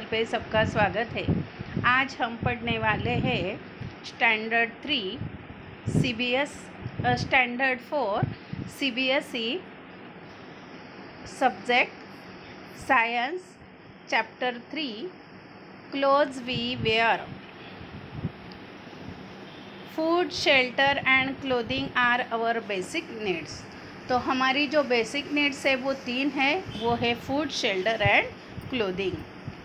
पे सबका स्वागत है। आज हम पढ़ने वाले हैं standard 3 standard 4 CBSE subject science chapter 3 clothes we wear. Food, shelter and clothing are our basic needs. तो हमारी जो बेसिक नीड्स है वो 3 है, वो है फूड, शेल्टर एंड क्लोथिंग,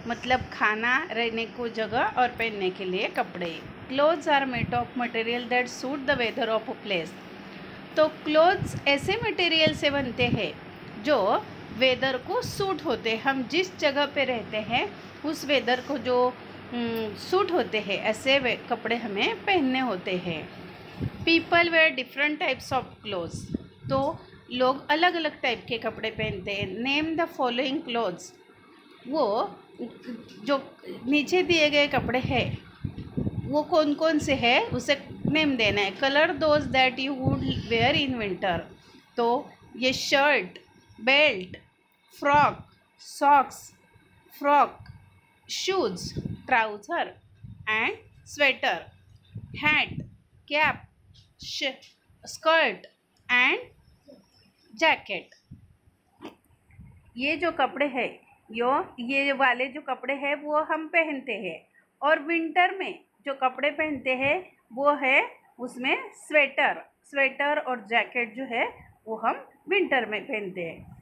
मतलब खाना, रहने को जगह और पहनने के लिए कपड़े। Clothes are made of material that suit the weather of a place. तो क्लोथ्स ऐसे मटेरियल से बनते हैं जो वेदर को सूट होते हैं। हम जिस जगह पे रहते हैं उस वेदर को जो सूट होते हैं, ऐसे कपड़े हमें पहनने होते हैं। People wear different types of clothes. तो लोग अलग अलग टाइप के कपड़े पहनते हैं। Name the following clothes. वो जो नीचे दिए गए कपड़े हैं वो कौन कौन से हैं उसे नेम देना है। Colour those that you would wear in winter. तो ये shirt, belt, frock, socks, frock, shoes, trouser and sweater, hat, cap, skirt and jacket. ये जो कपड़े हैं ये वाले जो कपड़े हैं वो हम पहनते हैं। और विंटर में जो कपड़े पहनते हैं वो है उसमें स्वेटर और जैकेट जो है वो हम विंटर में पहनते हैं।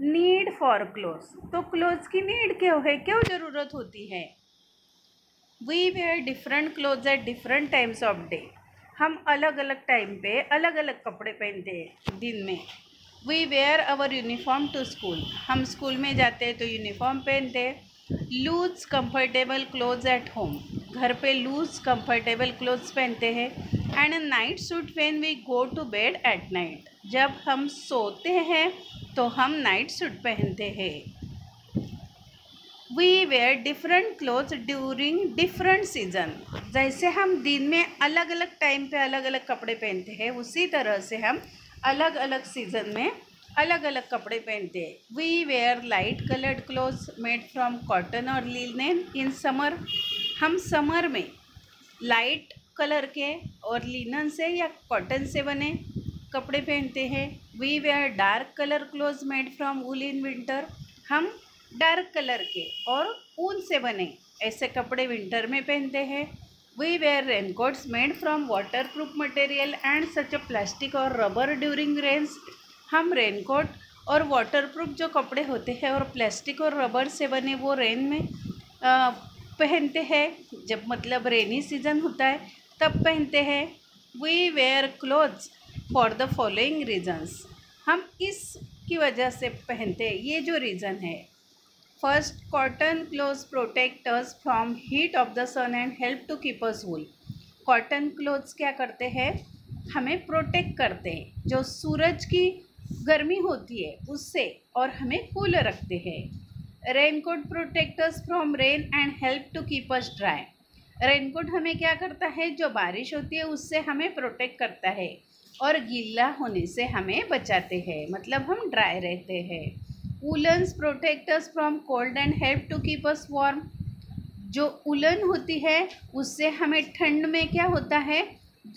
Need for clothes. तो क्लोथ्स की नीड क्यों ज़रूरत होती है। We wear different clothes at different times of day. हम अलग अलग टाइम पे अलग अलग कपड़े पहनते हैं दिन में। We wear our uniform to school. हम स्कूल में जाते हैं तो यूनिफॉर्म पहनते हैं। Loose comfortable clothes at home. घर पे लूज कंफर्टेबल क्लोथ्स पहनते हैं। And a night suit when we go to bed at night. जब हम सोते हैं तो हम नाइट सूट पहनते हैं। We wear different clothes during different season. जैसे हम दिन में अलग अलग टाइम पे अलग अलग कपड़े पहनते हैं, उसी तरह से हम अलग अलग सीज़न में अलग अलग कपड़े पहनते हैं। We wear light coloured clothes made from cotton और लिनन इन समर। हम समर में लाइट कलर के और लिनन से या कॉटन से बने कपड़े पहनते हैं। We wear dark colour clothes made from wool in winter. हम डार्क कलर के और ऊन से बने ऐसे कपड़े विंटर में पहनते हैं। We wear raincoats made from water proof material and such a plastic और रबर ड्यूरिंग रेन्स। हम रेनकोट और वाटर प्रूफ जो कपड़े होते हैं और प्लास्टिक और रबर से बने वो रेन में पहनते हैं, जब मतलब रेनी सीजन होता है तब पहनते हैं। We wear clothes for the following reasons. हम इसकी वजह से पहनते हैं, ये जो रीज़न है। First, cotton clothes protect us from heat of the sun and help to keep us cool. Cotton clothes क्या करते हैं, हमें प्रोटेक्ट करते हैं जो सूरज की गर्मी होती है उससे, और हमें कूल रखते हैं। Raincoat protect us from rain and help to keep us dry. Raincoat हमें क्या करता है, जो बारिश होती है उससे हमें प्रोटेक्ट करता है और गीला होने से हमें बचाते हैं, मतलब हम ड्राई रहते हैं। Woollens protect us from cold and help to keep us warm. जो उलन होती है उससे हमें ठंड में क्या होता है,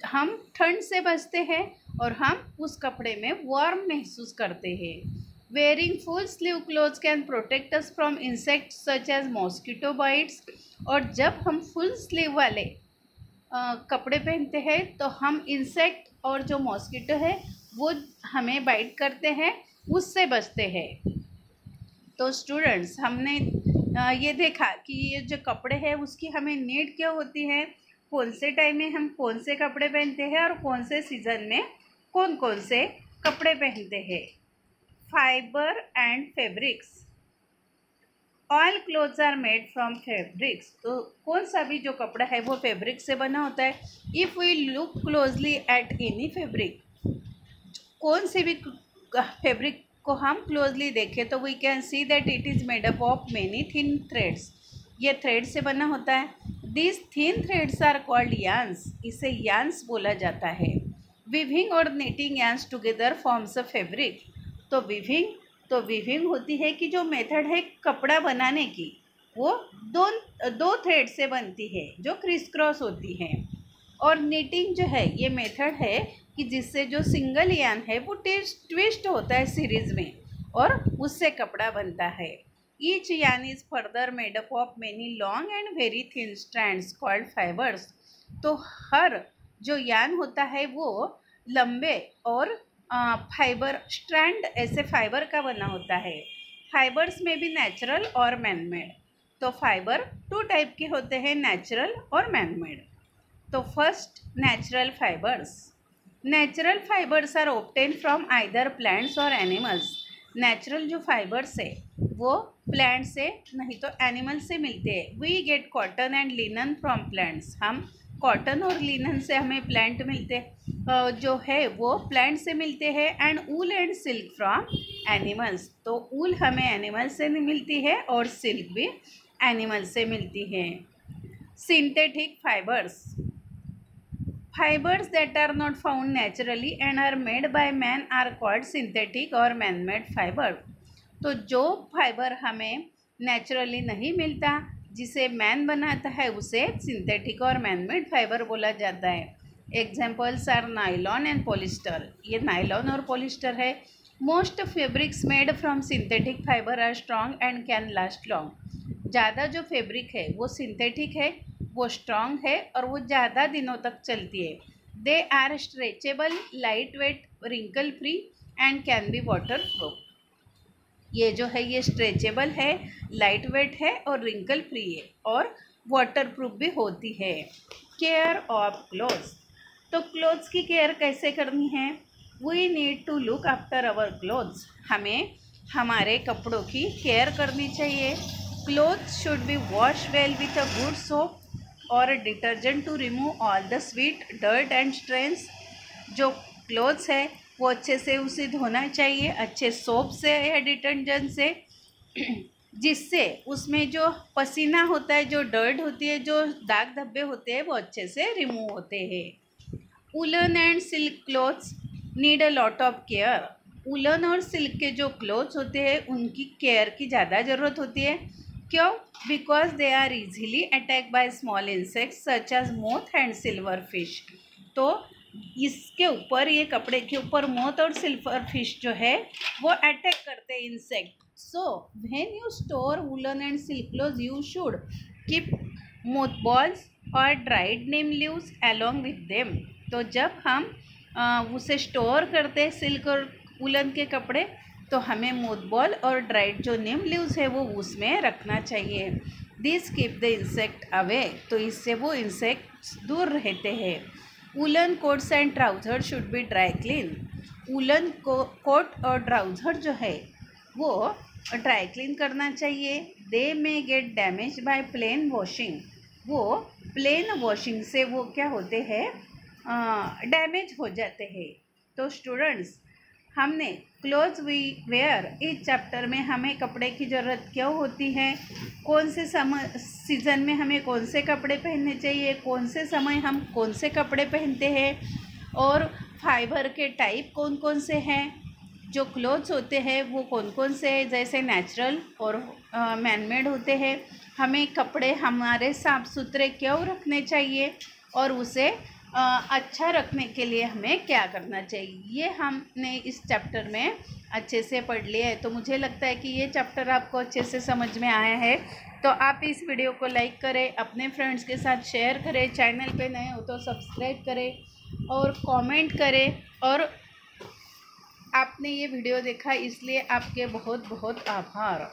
हम ठंड से बचते हैं और हम उस कपड़े में वार्म महसूस करते हैं। Wearing full sleeve clothes can protect us from insects such as mosquito bites. और जब हम फुल स्लीव वाले कपड़े पहनते हैं तो हम इंसेक्ट और जो मॉस्किटो है वो हमें बाइट करते हैं, उससे बचते हैं। तो स्टूडेंट्स, हमने ये देखा कि ये जो कपड़े हैं उसकी हमें नीड क्या होती है, कौन से टाइम में हम कौन से कपड़े पहनते हैं और कौन से सीज़न में कौन कौन से कपड़े पहनते हैं। Fibre and fabrics. All clothes are made from fabrics. तो कौन सा भी जो कपड़ा है वो फैब्रिक से बना होता है। If we look closely at any fabric, कौन से भी फैब्रिक को हम क्लोजली देखें तो we can see that it is made up of many thin threads. ये थ्रेड से बना होता है। This thin threads are called yarns. इसे यान्स बोला जाता है। विविंग और knitting yarns together forms a fabric. तो विविंग होती है कि जो मेथड है कपड़ा बनाने की, वो दो दो थ्रेड से बनती है जो क्रिस क्रॉस होती है। और निटिंग जो है ये मेथड है कि जिससे जो सिंगल यान है वो ट्विस्ट होता है सीरीज में और उससे कपड़ा बनता है। ईच यान is further made up of many long and very thin strands called fibres. तो हर जो यान होता है वो लंबे और फाइबर स्ट्रैंड ऐसे फाइबर का बना होता है। फाइबर्स में भी नेचुरल और मैनमेड। तो फाइबर टू टाइप के होते हैं, नेचुरल और मैनमेड। तो first, natural fibres. Natural fibres are obtain from either plants और एनिमल्स। नेचुरल जो फाइबर्स है वो प्लांट से नहीं तो एनिमल से मिलते हैं। We get cotton and linen from plants. हम कॉटन और लिनन से हमें प्लांट मिलते जो है वो प्लांट से मिलते हैं। And wool and silk from animals. तो ऊल हमें एनिमल से मिलती है और सिल्क भी एनिमल से मिलती है। Synthetic fibres. Fibers that are not found naturally and are made by man are called synthetic or man-made fiber। तो जो फाइबर हमें नेचुरली नहीं मिलता जिसे मैन बनाता है उसे सिंथेटिक और मैनमेड फाइबर बोला जाता है। Examples are nylon and polyester. ये नाइलॉन और पॉलिस्टर है। Most fabrics made from synthetic fibre are strong and can last long. ज़्यादा जो फैब्रिक है वो सिंथेटिक है, वो स्ट्रॉन्ग है और वो ज़्यादा दिनों तक चलती है। They are stretchable, light weight, wrinkle free and can be water proof. ये जो है ये स्ट्रेचेबल है, लाइट वेट है और रिंकल फ्री है और वाटर प्रूफ भी होती है। Care of clothes. तो क्लोथ्स की केयर कैसे करनी है? We need to look after our clothes. हमें हमारे कपड़ों की केयर करनी चाहिए। Clothes should be wash well with a good soap और detergent to remove all the sweet dirt and strains. जो क्लोथ्स है वो अच्छे से उसे धोना चाहिए अच्छे सोप से या डिटर्जेंट से, जिससे उसमें जो पसीना होता है, जो डर्ट होती है, जो दाग धब्बे होते हैं वो अच्छे से रिमूव होते हैं। Woollen and silk clothes need a lot of care. Woollen और सिल्क के जो क्लोथ्स होते हैं उनकी केयर की ज़्यादा ज़रूरत होती है। क्यों? Because they are easily attack by small insects such as moth and silver fish. तो इसके ऊपर, ये कपड़े के ऊपर मोथ और सिल्वर फिश जो है वो अटैक करते हैं insect. So when you store woollen and silk clothes you should keep moth balls और dried neem leaves along with them. तो जब हम उसे स्टोर करते हैं सिल्क और वुलन के कपड़े तो हमें मोथबॉल और ड्राइड जो नीम लीव्स है वो उसमें रखना चाहिए। This keep the insect away. तो इससे वो इंसेक्ट्स दूर रहते हैं। Woollen coats and trouser should be dry clean. Woollen coat और ट्राउज़र जो है वो ड्राई क्लीन करना चाहिए। They may get damage by plain washing. वो प्लेन वॉशिंग से वो क्या होते हैं, डैमेज हो जाते हैं। तो स्टूडेंट्स, हमने क्लोथ्स वी वेयर इस चैप्टर में हमें कपड़े की ज़रूरत क्यों होती है, कौन से सीज़न में हमें कौन से कपड़े पहनने चाहिए, कौन से समय हम कौन से कपड़े पहनते हैं, और फाइबर के टाइप कौन कौन से हैं, जो क्लोथ्स होते हैं वो कौन कौन से हैं, जैसे नेचुरल और मैनमेड होते हैं। हमें कपड़े हमारे साफ सुथरे क्यों रखने चाहिए और उसे अच्छा रखने के लिए हमें क्या करना चाहिए, ये हमने इस चैप्टर में अच्छे से पढ़ लिया है। तो मुझे लगता है कि ये चैप्टर आपको अच्छे से समझ में आया है। तो आप इस वीडियो को लाइक करें, अपने फ्रेंड्स के साथ शेयर करें, चैनल पे नए हो तो सब्सक्राइब करें और कमेंट करें। और आपने ये वीडियो देखा इसलिए आपके बहुत बहुत आभार।